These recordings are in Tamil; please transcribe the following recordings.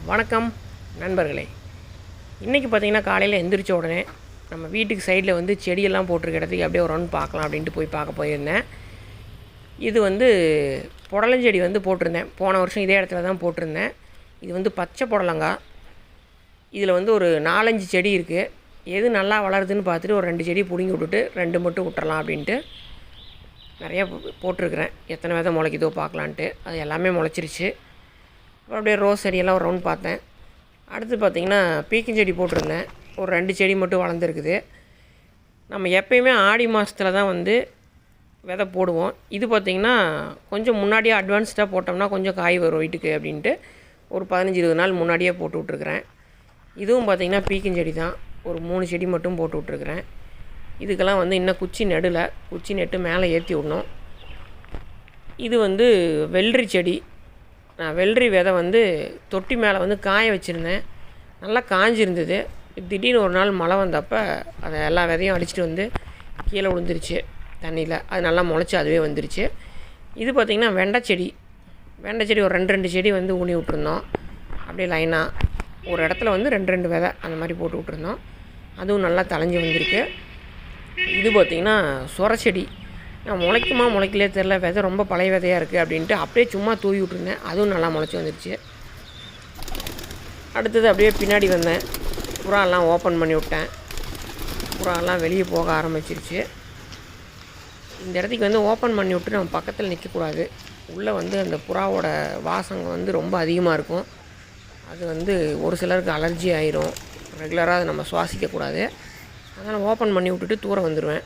வணக்கம் நண்பர்களே. இன்றைக்கி பார்த்திங்கன்னா காலையில் எந்திரிச்ச உடனே நம்ம வீட்டுக்கு சைடில் வந்து செடியெல்லாம் போட்டிருக்க இடத்துக்கு அப்படியே ஒரு ரவுண்ட் பார்க்கலாம் அப்படின்ட்டு போய் பார்க்க போயிருந்தேன். இது வந்து புடலஞ்செடி வந்து போட்டிருந்தேன். போன வருஷம் இதே இடத்துல தான் போட்டிருந்தேன். இது வந்து பச்சை புடலங்காய். இதில் வந்து ஒரு 4-5 செடி இருக்குது. எது நல்லா வளருதுன்னு பார்த்துட்டு ஒரு 2 செடி பிடுங்கி விட்டுட்டு 2 மட்டும் விட்டுறலாம் அப்படின்ட்டு நிறையா போட்டிருக்கிறேன். எத்தனை விதை முளைக்குதோ பார்க்கலான்ட்டு. அது எல்லாமே முளைச்சிருச்சு. அப்புறம் அப்படியே ரோஸ் செடியெல்லாம் ஒரு ரவுண்ட் பார்த்தேன். அடுத்து பார்த்திங்கன்னா பீக்கஞ்செடி போட்டிருந்தேன். ஒரு 2 செடி மட்டும் வளர்ந்துருக்குது. நம்ம எப்பயுமே ஆடி மாதத்தில் தான் வந்து விதை போடுவோம். இது பார்த்திங்கன்னா கொஞ்சம் முன்னாடியே அட்வான்ஸ்டாக போட்டோம்னா கொஞ்சம் காய் வரும் வீட்டுக்கு அப்படின்ட்டு ஒரு 15-20 நாள் முன்னாடியே போட்டு விட்ருக்குறேன். இதுவும் பார்த்திங்கன்னா பீக்கஞ்செடி தான். ஒரு 3 செடி மட்டும் போட்டு விட்ருக்குறேன். இதுக்கெல்லாம் வந்து இன்னும் குச்சி நெட்டு மேலே ஏற்றி விடணும். இது வந்து வெள்ளரி செடி. நான் வெள்ளரி விதை வந்து தொட்டி மேலே வந்து காய வச்சுருந்தேன். நல்லா காஞ்சிருந்தது. திடீர்னு ஒரு நாள் மழை வந்தப்போ அதை எல்லா விதையும் அடிச்சுட்டு வந்து கீழே விழுந்துருச்சு தண்ணியில். அது நல்லா முளைச்சி அதுவே வந்துருச்சு. இது பார்த்திங்கன்னா வெண்டை செடி ஒரு 2 செடி வந்து ஊனி விட்ருந்தோம். அப்படியே லைனாக ஒரு இடத்துல வந்து 2 விதை அந்த மாதிரி போட்டு விட்ருந்தோம். அதுவும் நல்லா தளைஞ்சி வந்திருக்கு. இது பார்த்திங்கன்னா சொரச்செடி. நான் முளைக்கலையே தெரில, விதை ரொம்ப பழைய விதையாக இருக்குது அப்படின்ட்டு அப்படியே சும்மா தூவி விட்ருந்தேன். அதுவும் நல்லா முளைச்சி வந்துடுச்சு. அடுத்தது அப்படியே பின்னாடி வந்தேன். புறாலாம் ஓப்பன் பண்ணி விட்டேன். புறாலாம் வெளியே போக ஆரம்பிச்சிருச்சு. இந்த இடத்துக்கு வந்து ஓப்பன் பண்ணி விட்டு நம்ம பக்கத்தில் நிற்கக்கூடாது. உள்ளே வந்து அந்த புறாவோட வாசங்க வந்து ரொம்ப அதிகமாக இருக்கும். அது வந்து ஒரு சிலருக்கு அலர்ஜி ஆயிரும். ரெகுலராக அதை நம்ம சுவாசிக்கக்கூடாது. அதனால் ஓப்பன் பண்ணி விட்டுட்டு தூரம் வந்துடுவேன்.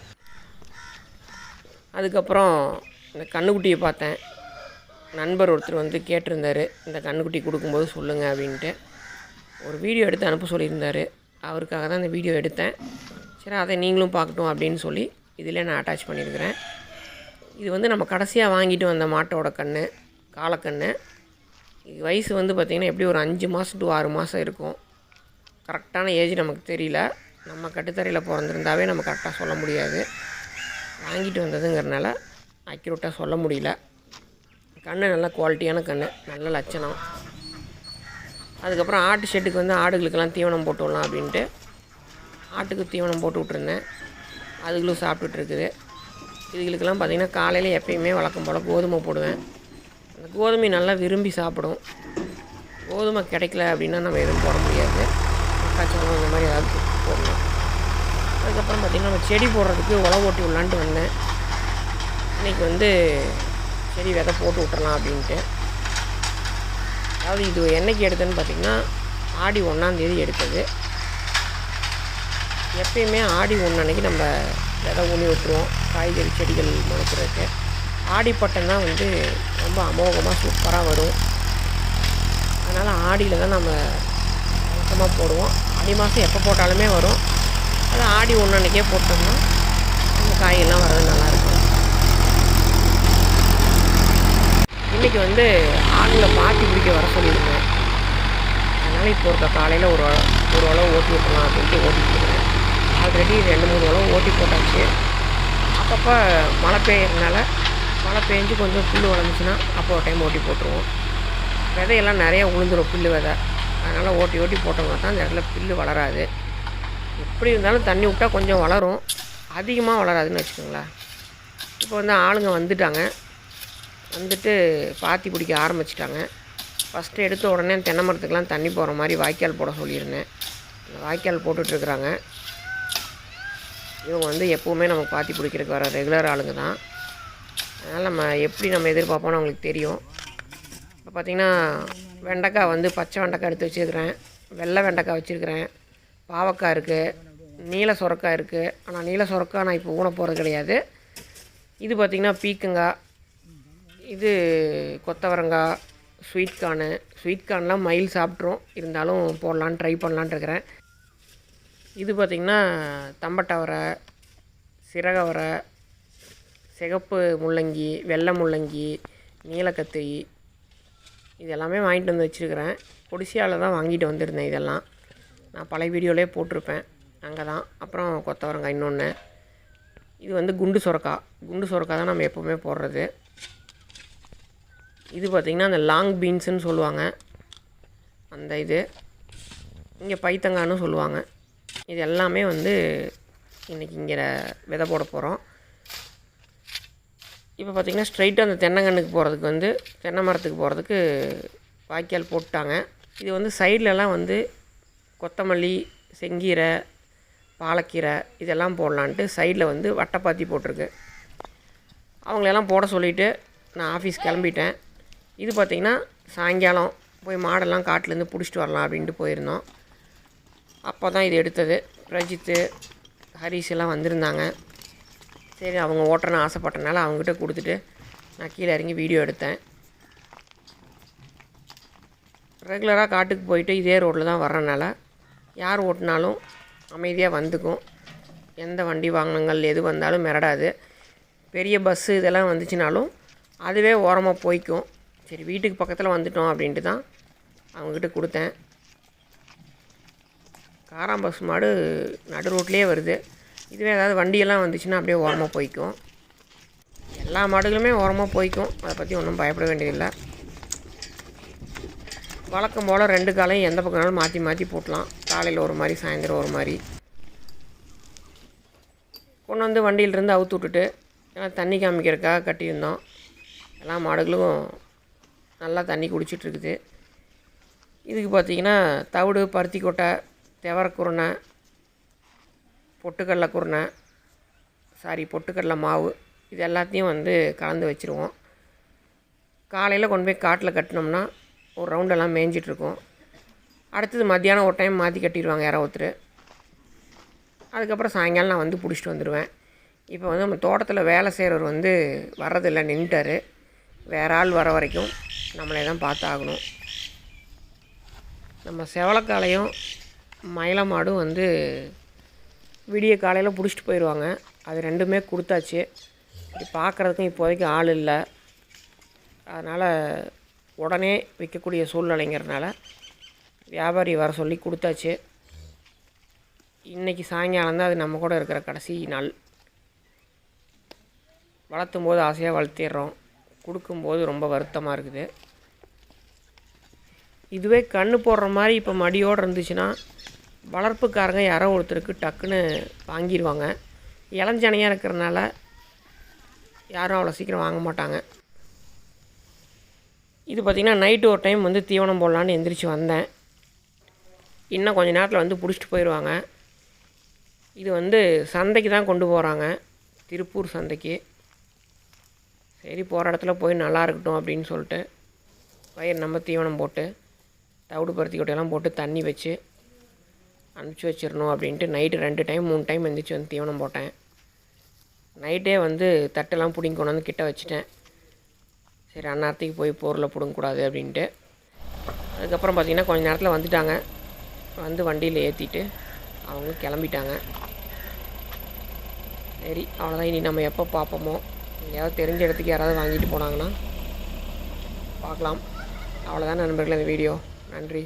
அதுக்கப்புறம் இந்த கன்றுக்குட்டியை பார்த்தேன். நண்பர் ஒருத்தர் வந்து கேட்டிருந்தார், இந்த கன்றுக்குட்டி கொடுக்கும்போது சொல்லுங்கள் அப்படின்ட்டு. ஒரு வீடியோ எடுத்து அனுப்ப சொல்லியிருந்தார். அவருக்காக தான் இந்த வீடியோ எடுத்தேன். சரி, அதை நீங்களும் பார்க்கட்டும் அப்படின்னு சொல்லி இதிலே நான் அட்டாச் பண்ணியிருக்கிறேன். இது வந்து நம்ம கடைசியாக வாங்கிட்டு வந்த மாட்டோட காலக்கன்று. இது வயசு வந்து பார்த்திங்கன்னா எப்படி ஒரு 5 மாதம் to 6 மாதம் இருக்கும். கரெக்டான ஏஜ் நமக்கு தெரியல. நம்ம கட்டுத்தரையில் பிறந்திருந்தாவே நம்ம கரெக்டாக சொல்ல முடியாது. வாங்கிட்டு வந்ததுங்கிறனால அக்யூரேட்டாக சொல்ல முடியல. கன்று நல்ல குவாலிட்டியான கன்று, நல்ல லட்சணம். அதுக்கப்புறம் ஆட்டு ஷெட்டுக்கு வந்து ஆடுகளுக்கெல்லாம் தீவனம் போட்டு விடலாம் அப்படின்ட்டு ஆட்டுக்கு தீவனம் போட்டு விட்ருந்தேன். அதுகளும் சாப்பிட்டுட்ருக்குது. இதுகளுக்கெல்லாம் பார்த்திங்கன்னா காலையில் எப்பயுமே வழக்கம் போல் கோதுமை போடுவேன். அந்த கோதுமை நல்லா விரும்பி சாப்பிடும். கோதுமை கிடைக்கல அப்படின்னா நம்ம எதுவும் போட முடியாது. மக்காச்சோளம் இந்த மாதிரி ஏதாவது போடணும். அதுக்கப்புறம் பார்த்திங்கன்னா நம்ம செடி போடுறதுக்கு உழவு ஓட்டி விடலான்ட்டு வந்தேன். இன்றைக்கி வந்து செடி விதை போட்டு விட்டுறலாம் அப்படின்ட்டு. அதாவது இது என்றைக்கு எடுத்தேன்னு பார்த்திங்கன்னா ஆடி 1ஆம் தேதி எடுத்தது. எப்பயுமே ஆடி 1 அன்றைக்கி நம்ம விதை ஊனி விட்டுருவோம் காய்கறி செடிகள் முளைக்கிறதுக்கு. ஆடிப்பட்டம் தான் வந்து ரொம்ப அமோகமாக சூப்பராக வரும். அதனால் ஆடியில் தான் நம்ம வழக்கமாக போடுவோம். ஆடி மாதம் எப்போ போட்டாலுமே வரும். அது ஆடி 1 அன்றைக்கே போட்டோம்னா அந்த காயெல்லாம் வர்றது நல்லாயிருக்கும். இன்றைக்கி வந்து ஆடில் பாத்தி பிடிக்க வர சொல்லியிருக்கேன். அதனால் இப்போ இருக்க காலையில் ஒரு உழவு ஓட்டி விட்டுலாம் அப்படின்ட்டு ஓட்டிகிட்டு இருக்கிறேன். ஆல்ரெடி 2-3 உழவு ஓட்டி போட்டாச்சு. அப்பப்போ மழை பெஞ்சு கொஞ்சம் புல் வளர்ந்துச்சுன்னா அப்போ ஒரு டைம் ஓட்டி போட்டுருவோம். விதையெல்லாம் நிறையா உளுந்துடும், புல் விதை. அதனால் ஓட்டி போட்டோம்னா தான் அந்த இடத்துல புல் வளராது. எப்படி இருந்தாலும் தண்ணி விட்டால் கொஞ்சம் வளரும், அதிகமாக வளராதுன்னு வச்சுக்கோங்களேன். இப்போ வந்து ஆளுங்க வந்துட்டு பாத்தி பிடிக்க ஆரம்பிச்சிட்டாங்க. ஃபஸ்ட்டு எடுத்த உடனே தென்னை மரத்துக்கெலாம் தண்ணி போகிற மாதிரி வாய்க்கால் போட சொல்லியிருந்தேன். அந்த வாய்க்கால் போட்டுட்ருக்குறாங்க. இவங்க வந்து எப்போவுமே நம்ம பாத்தி பிடிக்கிறதுக்கு வர ரெகுலர் ஆளுங்க தான். அதனால் நம்ம எப்படி எதிர்பார்ப்போம்னு அவங்களுக்கு தெரியும். இப்போ பார்த்திங்கன்னா வெண்டைக்காய் வந்து பச்சை வெண்டைக்காய் எடுத்து வச்சுருக்கிறேன். வெள்ளை வெண்டைக்காய் வச்சுருக்கிறேன். பாவக்காய் இருக்குது. நீல சுரக்காய் இருக்குது. ஆனால் நீல சுரக்காய் நான் இப்போ ஊன போகிறது கிடையாது. இது பார்த்திங்கன்னா பீக்கங்காய். இது கொத்தவரங்காய், ஸ்வீட் கார்ன்லாம் மயில் சாப்பிட்ரும். இருந்தாலும் ட்ரை பண்ணலான்னு இருக்கிறேன். இது பார்த்திங்கன்னா தம்பட்டவரை, சிறகவரை, சிகப்பு முள்ளங்கி, வெள்ளை முள்ளங்கி, நீலக்கத்திரி, இது எல்லாமே வாங்கிட்டு வந்து வச்சுருக்கிறேன். கொடிசியாவில் தான் வாங்கிட்டு வந்திருந்தேன். இதெல்லாம் நான் பழைய வீடியோலேயே போட்டிருப்பேன். அங்கே தான். அப்புறம் கொத்தவரங்காய் இன்னொன்று. இது வந்து குண்டு சுரக்காய் தான் நம்ம எப்போவுமே போடுறது. இது பார்த்திங்கன்னா அந்த லாங் பீன்ஸுன்னு சொல்லுவாங்க. அந்த இது இங்கே பைத்தங்கான்னு சொல்லுவாங்க. இது எல்லாமே வந்து இன்றைக்கி இங்கே விதை போட போகிறோம். இப்போ பார்த்திங்கன்னா ஸ்ட்ரைட்டாக அந்த தென்னங்கன்றுக்கு போகிறதுக்கு வந்து தென்னை மரத்துக்கு போகிறதுக்கு வாய்க்கால் போட்டாங்க. இது வந்து சைட்லலாம் வந்து கொத்தமல்லி, செங்கீரை, பாலக்கீரை இதெல்லாம் போடலான்ட்டு சைடில் வந்து வட்டைப்பாத்தி போட்டிருக்கு. அவங்களெல்லாம் போட சொல்லிவிட்டு நான் ஆஃபீஸ் கிளம்பிட்டேன். இது பார்த்திங்கன்னா சாயங்காலம் போய் மாடெல்லாம் காட்டிலேருந்து பிடிச்சிட்டு வரலாம் அப்படின்ட்டு போயிருந்தோம். அப்போ தான் இது எடுத்தது. பிரஜித்து, ஹரிஷ் எல்லாம் வந்திருந்தாங்க. சரி அவங்க ஓட்டுறன்னு ஆசைப்பட்டனால அவங்ககிட்ட கொடுத்துட்டு நான் கீழே இறங்கி வீடியோ எடுத்தேன். ரெகுலராக காட்டுக்கு போயிட்டு இதே ரோட்டில் தான் வர்றனால யார் ஓட்டினாலும் அமைதியாக வந்துக்கும். எந்த வண்டி வாகனங்கள் எது வந்தாலும் மிரடாது. பெரிய பஸ்ஸு இதெல்லாம் வந்துச்சுனாலும் அதுவே ஓரமாக போய்க்கும். சரி வீட்டுக்கு பக்கத்தில் வந்துட்டோம் அப்படின்ட்டு தான் அவங்கக்கிட்ட கொடுத்தேன். காராம்பஸ் மாடு நடு ரோட்லேயே வருது. இதுவே ஏதாவது வண்டியெல்லாம் வந்துச்சுன்னா அப்படியே ஓரமாக போய்க்கும். எல்லா மாடுகளுமே ஓரமாக போய்க்கும். அதை பற்றி ஒன்றும் பயப்பட வேண்டியதில்லை. வழக்கம் போல் 2 காலையும் எந்த பக்கம்னாலும் மாற்றி மாற்றி போட்டலாம். காலையில் ஒரு மாதிரி, சாயந்தரம் ஒரு மாதிரி கொண்டு வந்து வண்டியிலிருந்து அவுத்து விட்டுட்டு எல்லாம் தண்ணி காமிக்கிறதுக்காக கட்டியிருந்தோம். எல்லா மாடுகளும் நல்லா தண்ணி குடிச்சிட்ருக்குது. இதுக்கு பார்த்திங்கன்னா தவிடு, பருத்தி கொட்டை, துவரக்குருணை, பொட்டுக்கடலை மாவு இது எல்லாத்தையும் வந்து கலந்து வச்சுருவோம். காலையில் கொண்டு போய் காட்டில் கட்டினோம்னா ஒரு ரவுண்டெல்லாம் மேய்ஞ்சிட்ருக்கும். அடுத்தது மத்தியானம் ஒரு டைம் மாற்றி கட்டிடுவாங்க யாரோ ஒருத்தர். அதுக்கப்புறம் சாயங்காலம் நான் வந்து பிடிச்சிட்டு வந்துடுவேன். இப்போ வந்து நம்ம தோட்டத்தில் வேலை செய்கிறவர் வந்து வர்றதில்லை, நின்றுட்டார். வேறு ஆள் வர வரைக்கும் நம்மளே தான் பார்த்தாகணும். நம்ம செவலக்காலையும் மயில மாடும் வந்து விடிய காலையில் பிடிச்சிட்டு போயிடுவாங்க. அது 2மே கொடுத்தாச்சு. இப்படி பார்க்குறதுக்கும் இப்போதைக்கு ஆள் இல்லை. அதனால் உடனே விற்கக்கூடிய சூழ்நிலைங்கிறதுனால வியாபாரி வர சொல்லி கொடுத்தாச்சு. இன்றைக்கி சாயங்காலம் தான் அது நம்ம கூட இருக்கிற கடைசி நாள். வளர்த்தும் போது ஆசையாக வளர்த்திடுறோம், கொடுக்கும்போது ரொம்ப வருத்தமாக இருக்குது. இதுவே கன்று போடுற மாதிரி இப்போ மடியோடு இருந்துச்சுன்னா வளர்ப்புக்காரங்க யாரோ ஒருத்தருக்கு டக்குன்னு வாங்கிடுவாங்க. இளஞ்சனையாக இருக்கிறனால யாரும் அவ்வளோ சீக்கிரம் வாங்க மாட்டாங்க. இது பார்த்திங்கன்னா நைட்டு ஒரு டைம் வந்து தீவனம் போடலான்னு எந்திரிச்சு வந்தேன். இன்னும் கொஞ்சம் நேரத்தில் வந்து பிடிச்சிட்டு போயிடுவாங்க. இது வந்து சந்தைக்கு தான் கொண்டு போகிறாங்க, திருப்பூர் சந்தைக்கு. சரி போகிற இடத்துல போய் நல்லா இருக்கட்டும் அப்படின்னு சொல்லிட்டு வயிறு நம்ம தீவனம் போட்டு தவிடு, பருத்தி கொட்டையெல்லாம் போட்டு தண்ணி வச்சு அனுப்பிச்சி வச்சிடணும் அப்படின்ட்டு நைட்டு 2 டைம் 3 டைம் எந்திரிச்சு வந்து தீவனம் போட்டேன். நைட்டே வந்து தட்டெல்லாம் பிடிங்கி கொண்டு வந்து கிட்ட வச்சுட்டேன். சரி அந்நேரத்துக்கு போய் பொருளை பிடுங்கக்கூடாது அப்படின்ட்டு. அதுக்கப்புறம் பார்த்திங்கன்னா கொஞ்சம் நேரத்தில் வந்துட்டாங்க. வந்து வண்டியில் ஏற்றிட்டு அவங்க கிளம்பிட்டாங்க. சரி அவ்வளோதான். இனி நம்ம எப்போ பார்ப்போமோ, எங்கேயாவது தெரிஞ்ச இடத்துக்கு யாராவது வாங்கிட்டு போனாங்கன்னா பார்க்கலாம். அவ்வளோதான் நண்பர்களே இந்த வீடியோ. நன்றி.